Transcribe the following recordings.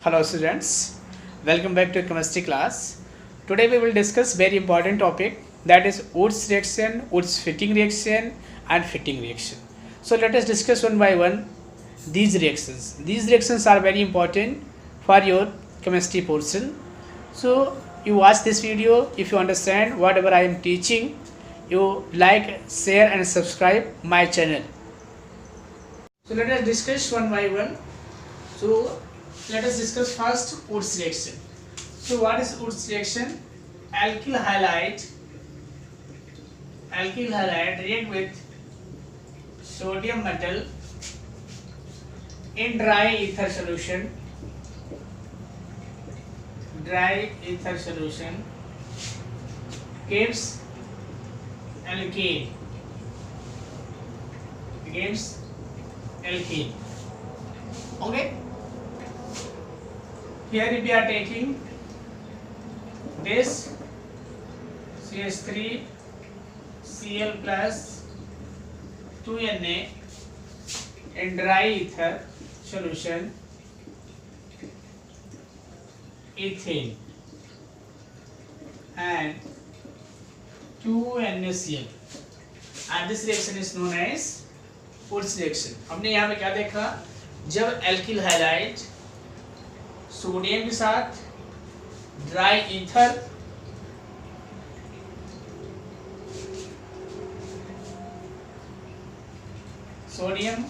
Hello students, welcome back to chemistry class. Today we will discuss very important topic, that is Wurtz reaction, Wurtz fitting reaction and fitting reaction. So let us discuss one by one these reactions. These reactions are very important for your chemistry portion. So you watch this video, if you understand whatever I am teaching, you like, share and subscribe my channel. So let us discuss one by one. So let us discuss first Wurtz reaction. So what is Wurtz reaction? Alkyl halide react with sodium metal in dry ether solution. Gives alkane. Okay. Here we are taking this CH3 Cl plus 2Na in dry ether solution ethane and 2NaCl, and this reaction is known as Wurtz reaction. हमने यहाँ पे क्या देखा, जब alkyl halide sodium के साथ dry ether sodium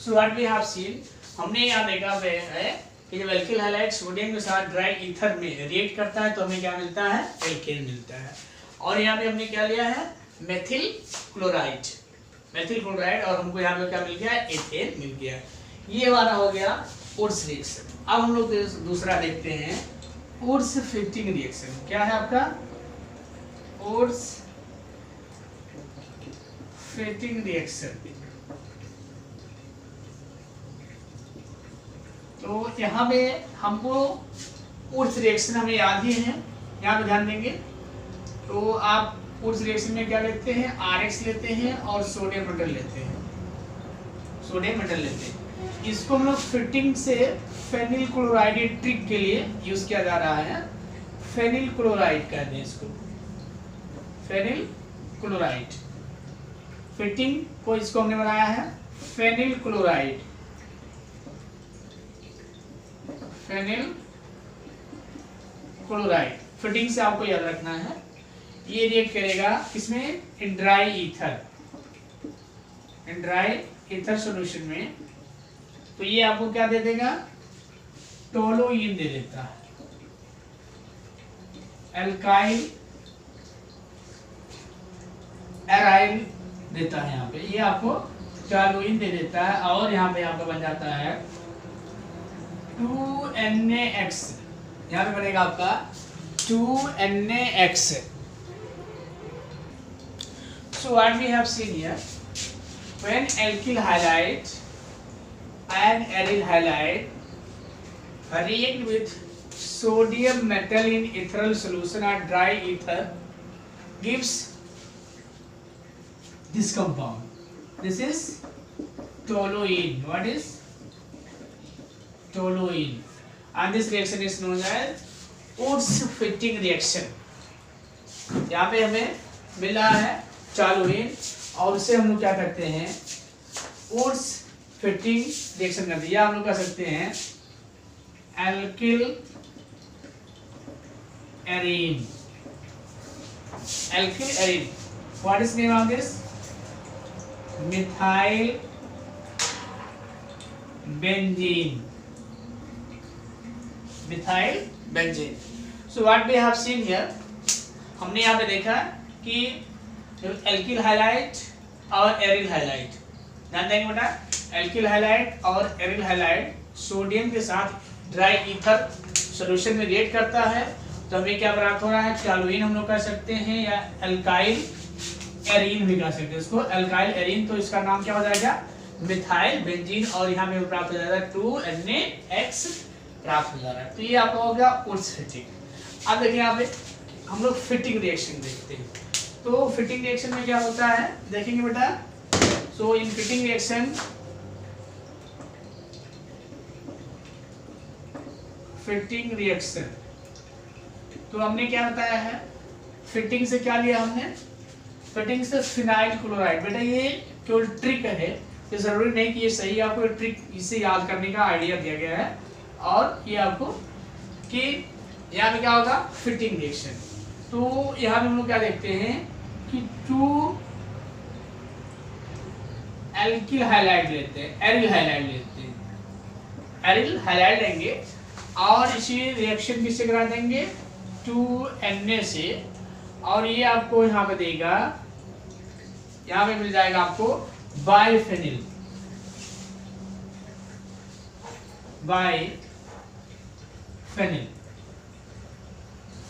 so what we have seen, हमने यहाँ देखा है कि जब एल्किल हैलाइड सोडियम के साथ ड्राई ईथर में रिएक्ट करता है तो हमें क्या मिलता है, एल्केन मिलता है। और यहाँ पे हमने क्या लिया है, मेथिल क्लोराइड, और हमको यहाँ पे क्या मिल गया, एथेन मिल गया। ये वाला हो गया वुर्त्ज रिएक्शन। अब हम लोग दूसरा देखते हैं वुर्त्ज फिटिंग रिएक्शन। क्या है आपका, वुर्त्ज फिटिंग रिएक्शन। तो यहाँ पे हमको वुर्त्ज रिएक्शन हमें याद ही है, यहाँ पे ध्यान देंगे। तो आप वुर्त्ज रिएक्शन में क्या लेते हैं, RX लेते हैं और सोडियम मेटल लेते हैं, इसको हम लोग फिटिंग से फेनिल क्लोराइड ट्रिक के लिए यूज किया जा रहा है। फेनिल क्लोराइड कहते हैं इसको, फेनिल क्लोराइड फिटिंग को इसको हमने बनाया है फेनिल क्लोराइड। फिटिंग से आपको याद रखना है, ये रिएक्ट करेगा किसमें, इन ड्राई ईथर सॉल्यूशन में। तो ये आपको क्या दे देगा, टोलुइन दे देता है, एल्काइल एराइल देता है यहाँ पे, ये आपको टोलुइन दे देता है। और यहाँ पे आपका बन जाता है 2NaX, यहाँ पे बनेगा आपका 2NaX। So what we have seen here, when alkyl halide and aryl halide react with sodium metal in ethereal solution or dry ether, gives this compound. This is toluene. What is toluene? And this reaction is known as Wurtz fitting reaction. यहाँ पे हमें मिला है toluene और उससे हम लोग क्या करते हैं, वुर्त्ज फिटिंग रिएक्शन करते हैं। या हम लोग कर सकते हैं alkyl arene. What is name of this, methyl benzene. So what we have seen here, हमने यहाँ पे देखा कि एल्किल हाइलाइट और एरिल हाइलाइट, ध्यान देंगे बेटा, एल्किल हाइलाइट और एरिल हाइलाइट सोडियम के साथ ड्राई ईथर सॉल्यूशन में रिएक्ट करता है तो हमें क्या प्राप्त हो रहा है, टोलुइन हम लोग कर सकते हैं या अल्काइल एरीन भी कर सकते हैं। इसको अल्काइल एरीन, तो इसका नाम क्या हो जाएगा, मिथाइल बेंजीन, और यहाँ पे प्राप्त हो जाएगा 2NaX प्राप्त हो जा रहा है। तो ये आपका हो गया वुर्त्ज फिटिंग। अब देखिए यहाँ पे हम लोग फिटिंग रिएक्शन देखते हैं। तो फिटिंग रिएक्शन में क्या होता है देखेंगे बेटा। So in Fittig reaction Fittig reaction. तो हमने क्या बताया है, फिटिंग से क्या लिया हमने, फिटिंग से फिनाइल क्लोराइड। बेटा ये केवल ट्रिक है, ये जरूरी नहीं कि ये सही, आपको ट्रिक इसे याद करने का आइडिया दिया गया है। और ये आपको कि यहाँ पे क्या होगा, फिटिंग रिएक्शन। तो यहाँ पे हम लोग क्या देखते हैं कि 2 एल्किल हाइलाइड लेते हैं, एरिल हाइलाइड लेते हैं, एरिल हाइलाइड लेंगे और इसी रिएक्शन किससे करा देंगे, 2Na से। और ये आपको यहाँ पे देगा, यहाँ पे मिल जाएगा आपको biphenyl, biphenyl,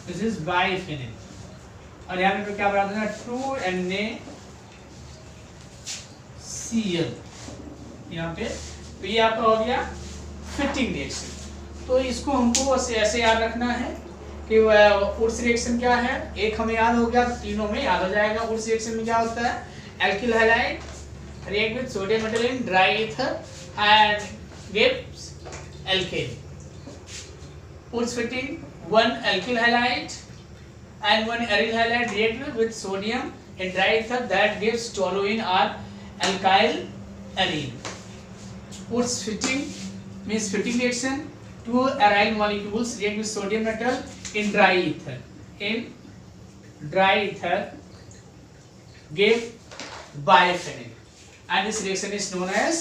this is biphenyl. और यहाँ पे क्या बना देना, 2NaCl यहाँ पे। तो ये आपका हो गया फिटिंग रिएक्शन। तो इसको हमको ऐसे याद रखना है कि उड्स रिएक्शन क्या है, एक हमें याद हो गया, तीनों में याद हो जाएगा। उड्स रिएक्शन में क्या होता है, alkyl halide react with sodium metal in dry ether and gives alkane. Woods fitting, 1 alkyl halide and 1 aryl halide react with sodium in dry ether that gives toluene or alkyl arene. Woods fitting means fitting reaction, 2 aryl molecules react with sodium metal in dry ether. In dry ether give biophenol. And this reaction is known as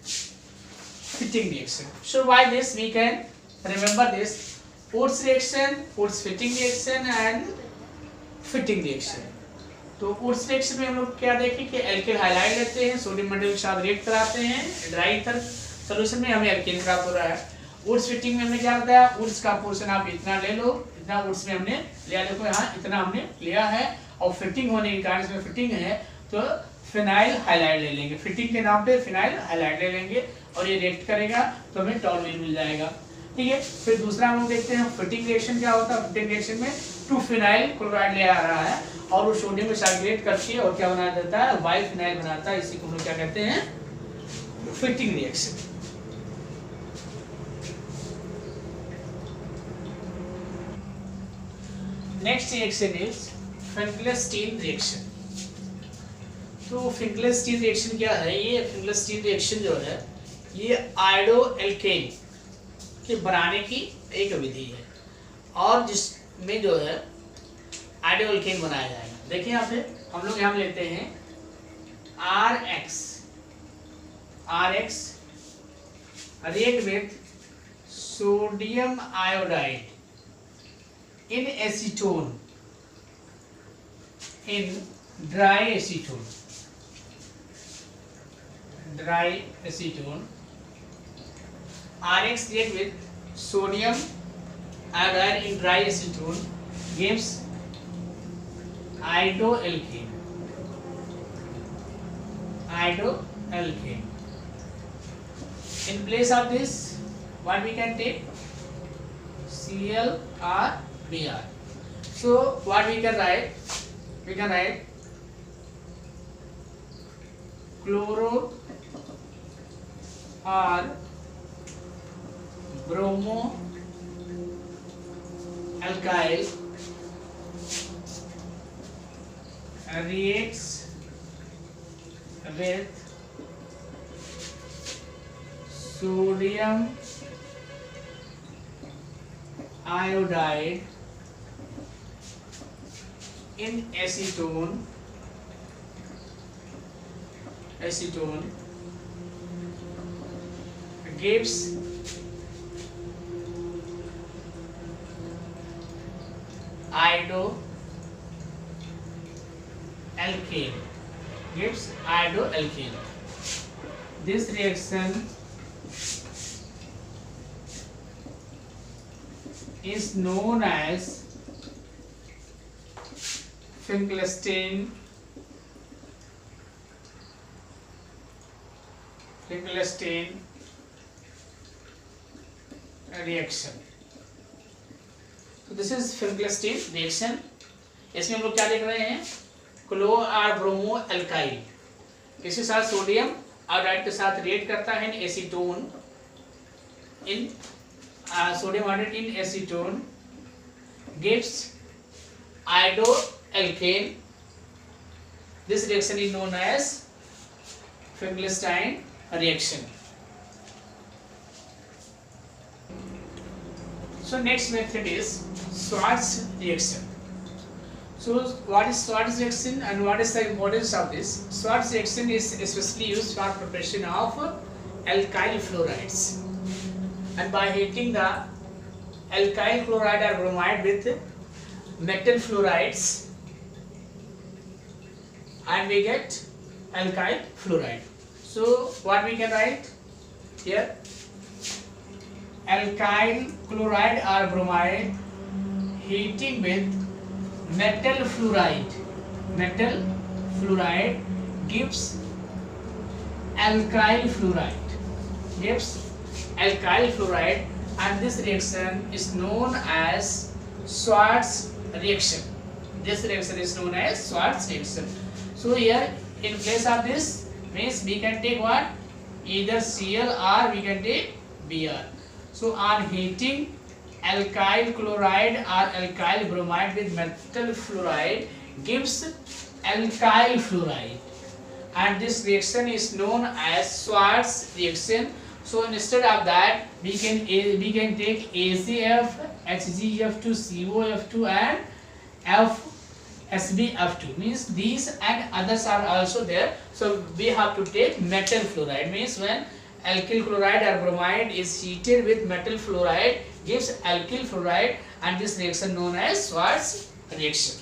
fitting reaction. So by this we can remember this Woods reaction, Woods fitting reaction and fitting reaction. तो Woods reaction में हम लोग क्या देखें कि alkyl halide लेते हैं, sodium metal के साथ रिएक्ट कराते हैं, ड्राई ईथर सॉल्यूशन में हमें एल्केन प्राप्त हो रहा है। Woods fitting में हमने क्या बताया, Woods का पोर्शन आप इतना ले लो, इतना Woods में हमने लिया, देखो यहाँ इतना हमने लिया है। और फिटिंग होने के कारण इसमें फिटिंग है तो फिनाइल हाइलाइड ले लेंगे, फिटिंग के नाम पे फिनाइल हाइलाइड ले लेंगे और ये रिएक्ट करेगा तो हमें टॉलुइन मिल जाएगा। ठीक है, फिर दूसरा हम लोग देखते हैं फिटिंग रिएक्शन क्या होता है। फिटिंग रिएक्शन में 2 फिनाइल क्लोराइड ले आ रहा है और वो सोडियम के साथ रिएक्ट करके और क्या बना देता है, बाइफिनाइल बनाता है। इसी को हम लोग क्या कहते हैं, Fittig reaction. Next reaction is Finkelstein reaction. तो फिंकलेस्टीन रिएक्शन क्या है, ये फिंकलेस्टीन रिएक्शन जो है ये आयोडो एल्केन के बनाने की एक विधि है और जिसमें जो है आयोडो एल्केन बनाया जाएगा। देखिए यहाँ पे हम लोग यहाँ लेते हैं RX react with sodium iodide in acetone, in dry acetone, RX react with sodium iodide in dry acetone gives iodoalkane. In place of this, what we can take, Cl or Br. So what we can write, chloro or bromo alkyl reacts with sodium iodide in acetone gives iodoalkane. This reaction is known as Finkelstein reaction. तो this is Finkelstein reaction. इसमें हम लोग क्या देख रहे हैं, क्लो और bromo alkyl इसके साथ सोडियम आयोडाइड के साथ रिएक्ट करता है in acetone in sodium iodide in acetone gives iodoalkane. This reaction is known as Finkelstein reaction. So next method is Schwarz reaction. So what is Schwarz reaction and what is the importance of this? Schwarz reaction is especially used for preparation of alkyl fluorides, and by heating the alkyl chloride or bromide with metal fluorides, and we get alkyl fluoride. So what we can write here? Alkyl chloride or bromide heating with metal fluoride gives alkyl fluoride, and this reaction is known as Schwarz reaction. This reaction is known as Schwarz reaction. So here in place of this means we can take what? Either Cl or we can take Br. So on heating alkyl chloride or alkyl bromide with metal fluoride gives alkyl fluoride, and this reaction is known as Schwarz reaction. So instead of that we can take ACF, HgF2, COF2 and SbF2, means these and others are also there. So we have to take metal fluoride, means when alkyl chloride or bromide is heated with metal fluoride gives alkyl fluoride, and this reaction known as Schwarz reaction.